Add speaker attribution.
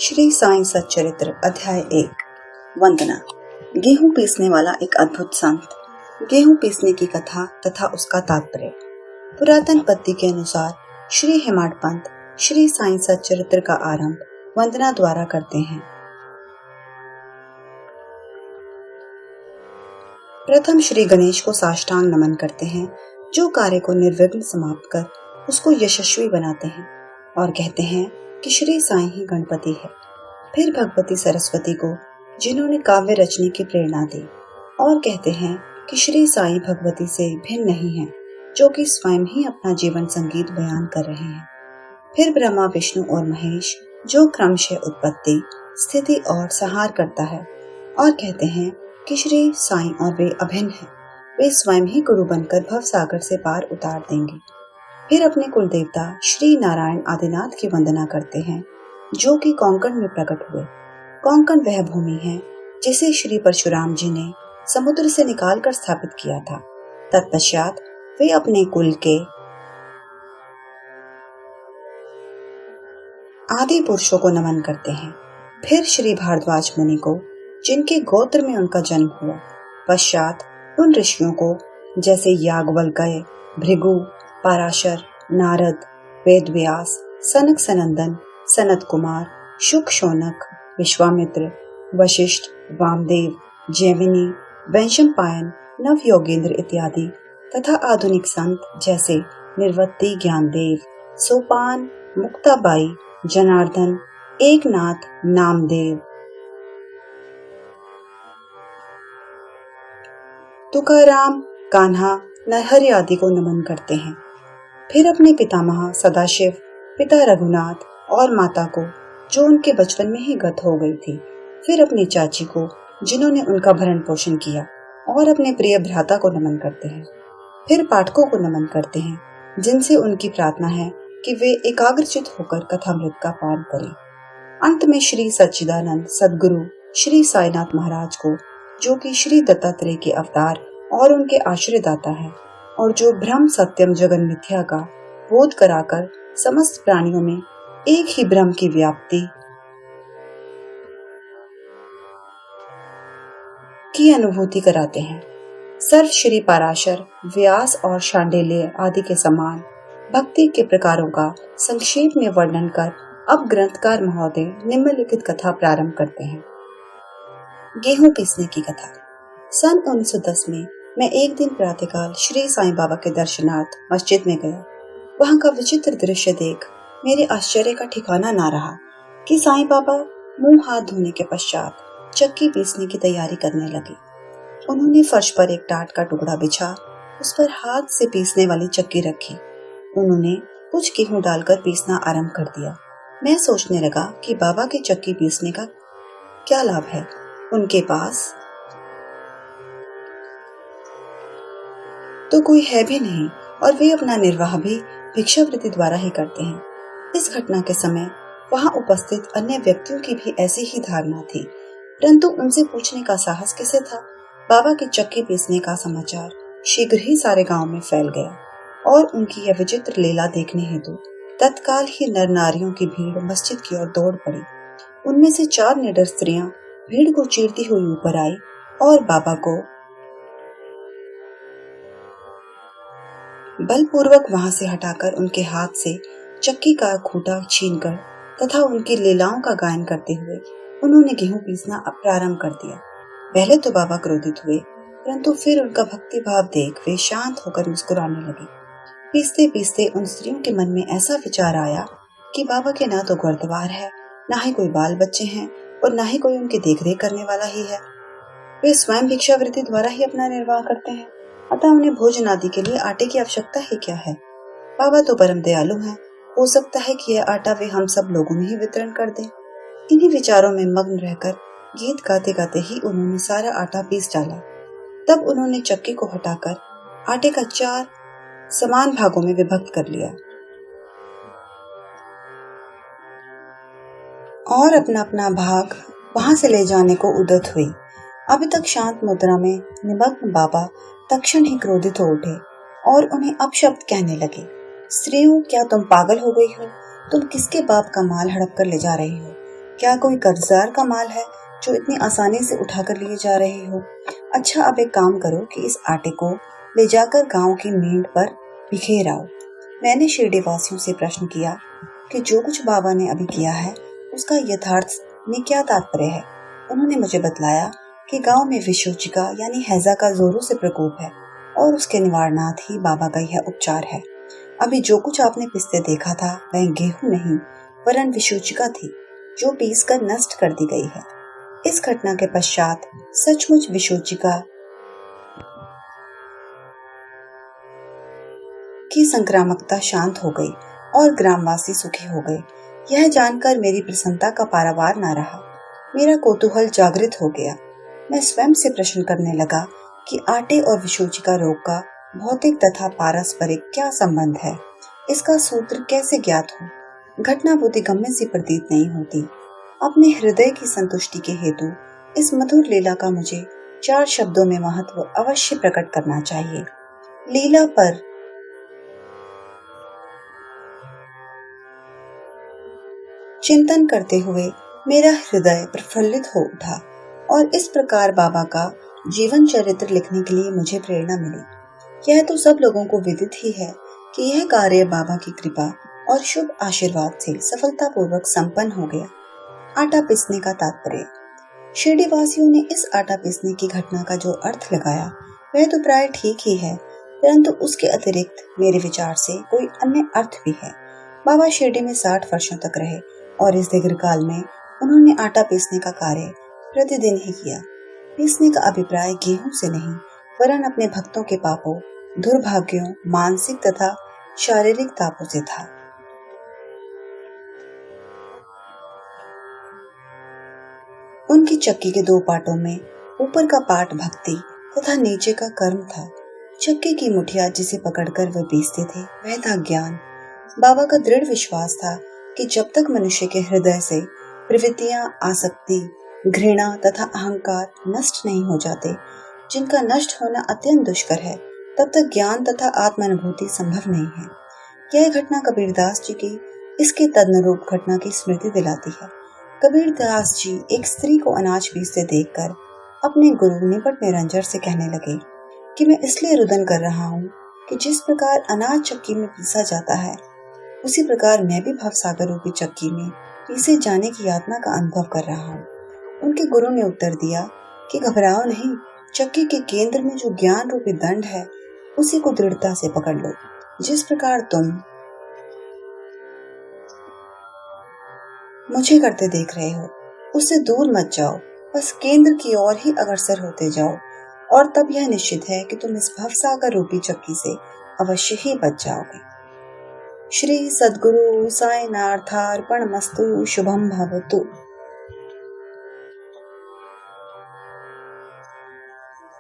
Speaker 1: श्री साईं सच्चरित्र अध्याय 1 वंदना। गेहूं पीसने वाला एक अद्भुत संत। गेहूं पीसने की कथा तथा उसका तात्पर्य। पुरातन पद्धति के अनुसार श्री हेमाड पंत श्री साईं सच्चरित्र का आरंभ वंदना द्वारा करते हैं। प्रथम श्री गणेश को साष्टांग नमन करते हैं, जो कार्य को निर्विघ्न समाप्त कर उसको यशस्वी बनाते हैं, और कहते हैं कि श्री साईं ही गणपति है। फिर भगवती सरस्वती को, जिन्होंने काव्य रचने की प्रेरणा दी, और कहते हैं कि श्री साईं भगवती से भिन्न नहीं है, जो कि स्वयं ही अपना जीवन संगीत बयान कर रहे हैं। फिर ब्रह्मा, विष्णु और महेश, जो क्रमशः उत्पत्ति, स्थिति और संहार करता है, और कहते हैं कि श्री साईं और वे अभिन्न हैं, वे स्वयं ही गुरु बनकर भव सागर से पार उतार देंगे। फिर अपने कुल देवता श्री नारायण आदिनाथ की वंदना करते हैं, जो कि कोंकण में प्रकट हुए। कोंकण वह भूमि है जिसे श्री परशुराम जी ने समुद्र से निकालकर स्थापित किया था। तत्पश्चात वे अपने कुल के आदि पुरुषों को नमन करते हैं। फिर श्री भारद्वाज मुनि को, जिनके गोत्र में उनका जन्म हुआ। पश्चात उन ऋषियों को, जैसे याज्ञवल्क्य, भृगु, पराशर, नारद, वेदव्यास, सनक सनंदन, सनत कुमार, शुक शौनक, विश्वामित्र, वशिष्ठ, वामदेव, जैमिनी, वैशंपायन, नव योगेंद्र इत्यादि तथा आधुनिक संत जैसे निर्वत्ति, ज्ञानदेव, सोपान, मुक्ताबाई, जनार्दन, एकनाथ, नामदेव, तुकाराम, कान्हा, नरहरि आदि को नमन करते हैं। फिर अपने पितामह सदाशिव, पिता रघुनाथ और माता को, जो उनके बचपन में ही गत हो गई थी। फिर अपनी चाची को, जिन्होंने उनका भरण पोषण किया, और अपने प्रिय भ्राता को नमन करते हैं। फिर पाठकों को नमन करते हैं, जिनसे उनकी प्रार्थना है कि वे एकाग्रचित होकर कथामृत का पान करें। अंत में श्री सच्चिदानंद सद्गुरु श्री साईनाथ महाराज को, जो कि श्री दत्तात्रेय के अवतार और उनके आश्रयदाता है, और जो ब्रह्म सत्यम जगन मिथ्या का बोध कराकर समस्त प्राणियों में एक ही ब्रह्म की व्याप्ति की अनुभूति कराते हैं। सर्व श्री पराशर, व्यास और शांडिल्य आदि के समान भक्ति के प्रकारों का संक्षेप में वर्णन कर अब ग्रंथकार महोदय निम्नलिखित कथा प्रारंभ करते हैं। गेहूं पीसने की कथा। सन 1910 में मैं एक दिन प्रातःकाल श्री साईं बाबा के दर्शनार्थ मस्जिद में गया। वहां का विचित्र दृश्य देख मेरे आश्चर्य का ठिकाना ना रहा कि साईं बाबा मुंह हाथ धोने के पश्चात चक्की पीसने की तैयारी करने लगे। उन्होंने फर्श पर एक टाट का टुकड़ा बिछा, उस पर हाथ से पीसने वाली चक्की रखी। उन्होंने कुछ गेहूं डालकर पीसना आरंभ कर दिया। मैं सोचने लगा कि बाबा की चक्की पीसने का क्या लाभ है। उनके पास तो कोई है भी नहीं, और वे अपना निर्वाह भी भिक्षावृत्ति द्वारा ही करते हैं। इस घटना के समय वहां उपस्थित अन्य व्यक्तियों की भी ऐसी ही धारणा थी, परंतु उनसे पूछने का साहस किसे था। बाबा की चक्की पीसने का समाचार शीघ्र ही सारे गांव में फैल गया, और उनकी यह विचित्र लीला देखने हेतु तत्काल ही नर नारियों की भीड़ मस्जिद की ओर दौड़ पड़ी। उनमें से 4 निडर स्त्रियां भीड़ को चीरती हुई ऊपर आई और बाबा को बलपूर्वक वहां से हटाकर उनके हाथ से चक्की का खूंटा छीनकर तथा उनकी लीलाओं का गायन करते हुए उन्होंने गेहूं पीसना प्रारंभ कर दिया। पहले तो बाबा क्रोधित हुए, परंतु फिर उनका भक्ति भाव देख वे शांत होकर मुस्कुराने लगे। पीसते पीसते उन स्त्रियों के मन में ऐसा विचार आया कि बाबा के ना तो गर्दवार है, ना ही कोई बाल बच्चे हैं, और ना ही कोई उनकी देखरेख करने वाला ही है। वे स्वयं भिक्षावृत्ति द्वारा ही अपना निर्वाह करते हैं, अतः उन्हें भोजन आदि के लिए आटे की आवश्यकता ही क्या है। बाबा तो परम दयालु हैं, हो सकता है कि यह आटा वे हम सब लोगों में ही वितरण कर दें। इन्हीं विचारों में मग्न रहकर गीत गाते गाते ही उन्होंने सारा आटा पीस डाला। तब उन्होंने चक्की को हटाकर आटे का 4 समान भागों में विभक्त कर लिया, और अपना अपना भाग वहां से ले जाने को उद्यत हुई। अभी तक शांत मुद्रा में निमग्न बाबा तक्षण ही क्रोधित हो उठे और उन्हें अपशब्द कहने लगे। स्त्रियों, क्या तुम पागल हो गई हो? तुम किसके बाप का माल हड़प कर ले जा रही हो? क्या कोई कर्जदार का माल है जो इतनी आसानी से उठाकर लिए जा रहे हो? अच्छा, अब एक काम करो कि इस आटे को ले जाकर गांव की मींड पर बिखेर आओ। मैंने शिरडी वासियों से प्रश्न किया कि जो कुछ बाबा ने अभी किया है उसका यथार्थ में क्या तात्पर्य है। उन्होंने मुझे बतलाया कि गांव में विशोचिका यानी हैजा का जोरों से प्रकोप है और उसके निवारणार्थ ही बाबा का यह उपचार है। अभी जो कुछ आपने पिसते देखा था वह गेहूं नहीं वरन विशोचिका थी जो पीस कर नष्ट कर दी गई है। इस घटना के पश्चात सचमुच विशोचिका की संक्रामकता शांत हो गई और ग्रामवासी सुखी हो गए। यह जानकर मेरी प्रसन्नता का पारावार न रहा। मेरा कौतूहल जागृत हो गया। मैं स्वयं से प्रश्न करने लगा कि आटे और विशोचिका रोग का भौतिक तथा पारस्परिक क्या संबंध है, इसका सूत्र कैसे ज्ञात हो। घटना बुद्धिगम्य सी प्रतीत नहीं होती। अपने हृदय की संतुष्टि के हेतु इस मधुर लीला का मुझे 4 शब्दों में महत्व अवश्य प्रकट करना चाहिए। लीला पर चिंतन करते हुए मेरा हृदय प्रफुल्लित हो उठा और इस प्रकार बाबा का जीवन चरित्र लिखने के लिए मुझे प्रेरणा मिली। यह तो सब लोगों को विदित ही है कि यह कार्य बाबा की कृपा और शुभ आशीर्वाद से सफलतापूर्वक संपन्न हो गया। आटा पीसने का तात्पर्य। शिरडी वासियों ने इस आटा पीसने की घटना का जो अर्थ लगाया वह तो प्राय ठीक ही है, परंतु उसके अतिरिक्त मेरे विचार से कोई अन्य अर्थ भी है। बाबा शिरडी में 60 वर्षों तक रहे और इस दीर्घकाल में उन्होंने आटा पीसने का कार्य प्रतिदिन ही किया। पीसने का अभिप्राय गेहूं से नहीं वरन अपने भक्तों के पापों, दुर्भाग्यों, मानसिक तथा शारीरिक तापों से था। उनकी चक्की के 2 पाटों में ऊपर का पाट भक्ति तथा नीचे का कर्म था। चक्की की मुठिया जिसे पकड़कर वे पीसते थे वह था ज्ञान। बाबा का दृढ़ विश्वास था कि जब तक मनुष्य के हृदय से प्रवृत्तियां, आसक्ति, घृणा तथा अहंकार नष्ट नहीं हो जाते, जिनका नष्ट होना अत्यंत दुष्कर है, तब तक ज्ञान तथा आत्मानुभूति संभव नहीं है। यह घटना कबीरदास जी की इसके तदनुरूप घटना की स्मृति दिलाती है। कबीरदास जी एक स्त्री को अनाज पीसते देखकर अपने गुरु निपट निरंजन से कहने लगे कि मैं इसलिए रुदन कर रहा हूँ कि जिस प्रकार अनाज चक्की में पीसा जाता है उसी प्रकार मैं भी भवसागर रूपी चक्की में पीसे जाने की यातना का अनुभव कर रहा हूँ। उनके गुरु ने उत्तर दिया कि घबराओ नहीं, चक्की के केंद्र में जो ज्ञान रूपी दंड है उसी को दृढ़ता से पकड़ लो। जिस प्रकार तुम मुझे करते देख रहे हो उससे दूर मत जाओ, बस केंद्र की ओर ही अग्रसर होते जाओ और तब यह निश्चित है कि तुम इस भवसागर रूपी चक्की से अवश्य ही बच जाओगे। श्री सद्गुरु साईनाथार्पणमस्तु। शुभम भवतु।